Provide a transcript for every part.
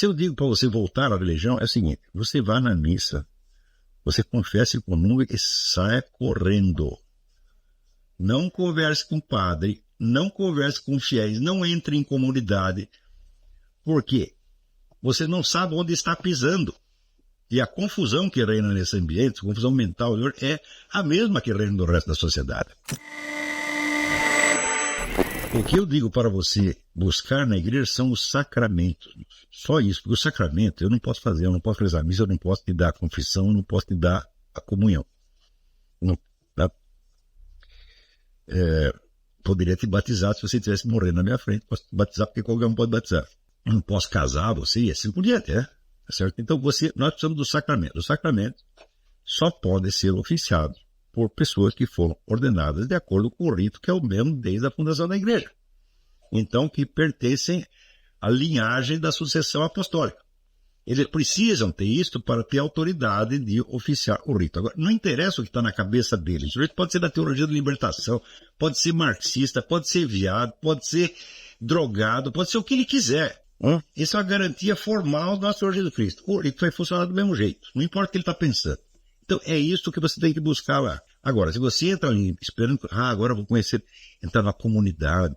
Se eu digo para você voltar à religião, é o seguinte: você vá na missa, você confesse com o número e saia correndo. Não converse com o padre, não converse com fiéis, não entre em comunidade. Por quê? Você não sabe onde está pisando. E a confusão que reina nesse ambiente, a confusão mental, é a mesma que reina no resto da sociedade. O que eu digo para você buscar na igreja são os sacramentos. Só isso, porque o sacramento eu não posso fazer, eu não posso rezar a missa, eu não posso te dar a confissão, eu não posso te dar a comunhão. Não, tá? Poderia te batizar se você tivesse morrendo na minha frente, posso te batizar porque qualquer um pode batizar. Eu não posso casar você e assim por diante, certo? Então nós precisamos do sacramento. Os sacramentos só podem ser oficiados por pessoas que foram ordenadas de acordo com o rito que é o mesmo desde a fundação da igreja. Então, que pertencem à linhagem da sucessão apostólica. Eles precisam ter isto para ter autoridade de oficiar o rito. Agora, não interessa o que está na cabeça deles. O rito pode ser da teologia da libertação, pode ser marxista, pode ser viado, pode ser drogado, pode ser o que ele quiser. Isso é uma garantia formal do nosso Senhor Jesus Cristo. O rito vai funcionar do mesmo jeito, não importa o que ele está pensando. Então, é isso que você tem que buscar lá. Agora, se você entra ali esperando, agora eu vou conhecer, entrar na comunidade,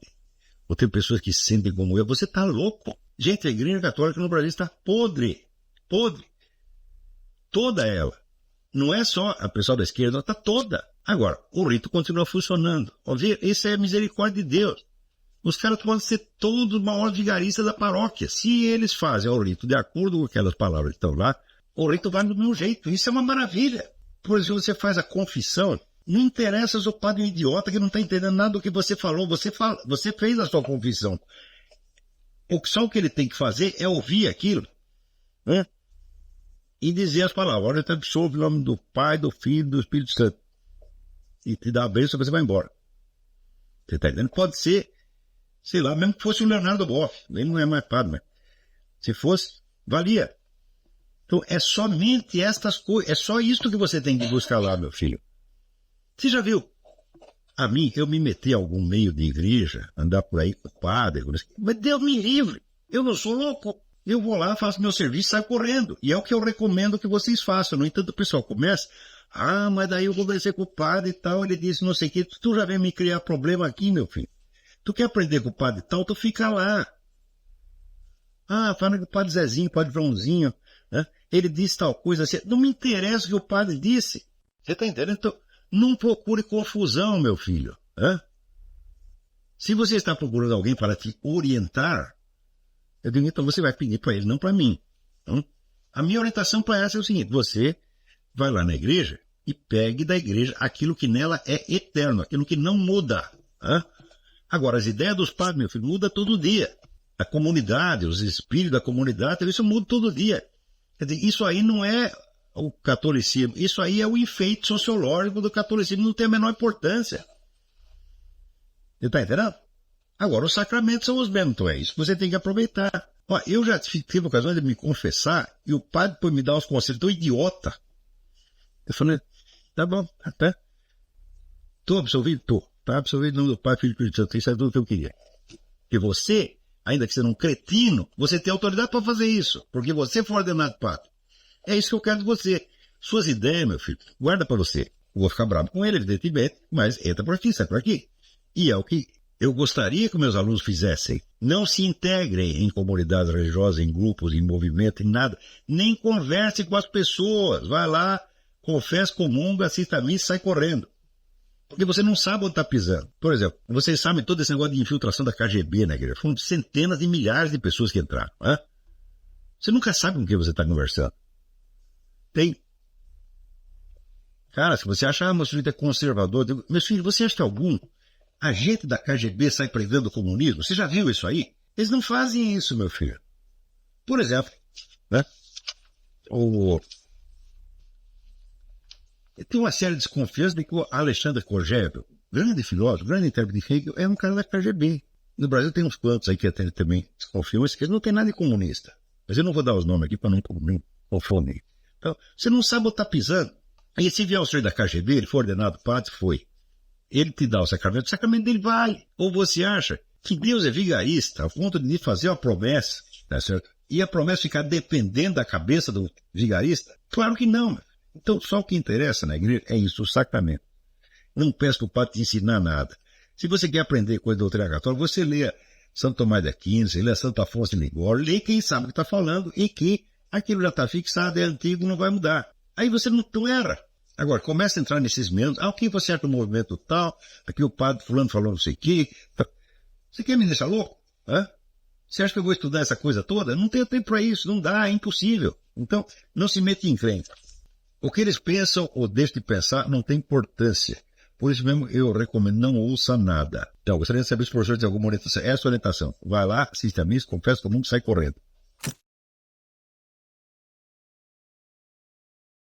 ou ter pessoas que se sentem como eu, você está louco. Gente, a igreja católica no Brasil está podre. Podre. Toda ela. Não é só a pessoa da esquerda, está toda. Agora, o rito continua funcionando. Isso é a misericórdia de Deus. Os caras podem ser todos os maiores vigaristas da paróquia. Se eles fazem o rito de acordo com aquelas palavras que estão lá, o rito vai do mesmo jeito. Isso é uma maravilha. Por exemplo, você faz a confissão, não interessa se o padre é um idiota que não está entendendo nada do que você falou. Você fez a sua confissão. Só o que ele tem que fazer é ouvir aquilo, né? E dizer as palavras. Olha, eu te absolvo em nome do Pai, do Filho e do Espírito Santo. E te dá a bênção, você vai embora. Você está entendendo? Pode ser, sei lá, mesmo que fosse o Leonardo Boff. Ele não é mais padre, mas se fosse, valia. Então, é somente estas coisas, é só isso que você tem que buscar lá, meu filho. Você já viu? A mim, eu me meter em algum meio de igreja, andar por aí com o padre, mas Deus me livre, eu não sou louco. Eu vou lá, faço meu serviço e saio correndo. E é o que eu recomendo que vocês façam. No entanto, o pessoal começa, mas daí eu conversei com o padre e tal, ele disse não sei o que, tu já vem me criar problema aqui, meu filho. Tu quer aprender com o padre e tal, tu fica lá. Fala com o padre Zezinho, o padre Joãozinho, né? Ele disse tal coisa assim. Não me interessa o que o padre disse. Você está entendendo? Então, não procure confusão, meu filho. Se você está procurando alguém para te orientar, eu digo, então você vai pedir para ele, não para mim. A minha orientação para essa é o seguinte: você vai lá na igreja e pegue da igreja aquilo que nela é eterno, aquilo que não muda. Agora, as ideias dos padres, meu filho, mudam todo dia. A comunidade, os espíritos da comunidade, isso muda todo dia. Quer dizer, isso aí não é o catolicismo, isso aí é o enfeite sociológico do catolicismo, não tem a menor importância. Você está entendendo? Agora, os sacramentos são os mesmos, então é isso que você tem que aproveitar. Eu já tive a ocasião de me confessar e o padre foi me dar uns conselhos, tão idiota. Eu falei, tá bom, até. Estou absolvido? Estou. Está absolvido em nome do Pai, Filho e Espírito Santo. Isso é tudo que eu queria. E você, ainda que seja um cretino, você tem autoridade para fazer isso, porque você foi ordenado padre. É isso que eu quero de você. Suas ideias, meu filho, guarda para você. Eu vou ficar bravo com ele, evidentemente, mas entra por aqui, sai por aqui. E é o que eu gostaria que meus alunos fizessem. Não se integrem em comunidades religiosas, em grupos, em movimento, em nada. Nem converse com as pessoas. Vai lá, confessa, comunga, assista a missa e sai correndo. Porque você não sabe onde está pisando. Por exemplo, vocês sabem todo esse negócio de infiltração da KGB na igreja. Foram centenas de milhares de pessoas que entraram. Você nunca sabe com quem você está conversando. Tem. Cara, se você acha, meu filho é conservador, meu filho, você acha que algum agente da KGB sai pregando o comunismo? Você já viu isso aí? Eles não fazem isso, meu filho. Por exemplo, né? Tem uma séria desconfiança de que o Alexandre Kojève, grande filósofo, grande intérprete de Hegel, é um cara da KGB. No Brasil tem uns quantos aí que até também desconfiam, mas que não tem nada de comunista. Mas eu não vou dar os nomes aqui para não confundir. Então, você não sabe onde está pisando. Aí se vier o senhor da KGB, ele foi ordenado padre, foi. Ele te dá o sacramento dele vale. Ou você acha que Deus é vigarista, ao ponto de fazer uma promessa, tá certo? E a promessa ficar dependendo da cabeça do vigarista? Claro que não. Então, só o que interessa na igreja é isso, o sacramento. Não peço para o padre te ensinar nada. Se você quer aprender coisa da doutrina católica, você lê Santo Tomás de Aquino, você lê Santo Afonso de Ligório, lê quem sabe o que está falando e que aquilo já está fixado, é antigo, não vai mudar. Aí você não erra. Agora, começa a entrar nesses meandros. O que você acha do movimento tal? Aqui o padre fulano falou não sei o quê. Você quer me deixar louco? Hã? Você acha que eu vou estudar essa coisa toda? Não tenho tempo para isso, não dá, é impossível. Então, não se mete em frente. O que eles pensam ou deixam de pensar não tem importância. Por isso mesmo eu recomendo, não ouça nada. Então, gostaria de saber se o professor tem alguma orientação. Essa orientação. Vai lá, assiste a missa, confessa todo mundo, sai correndo.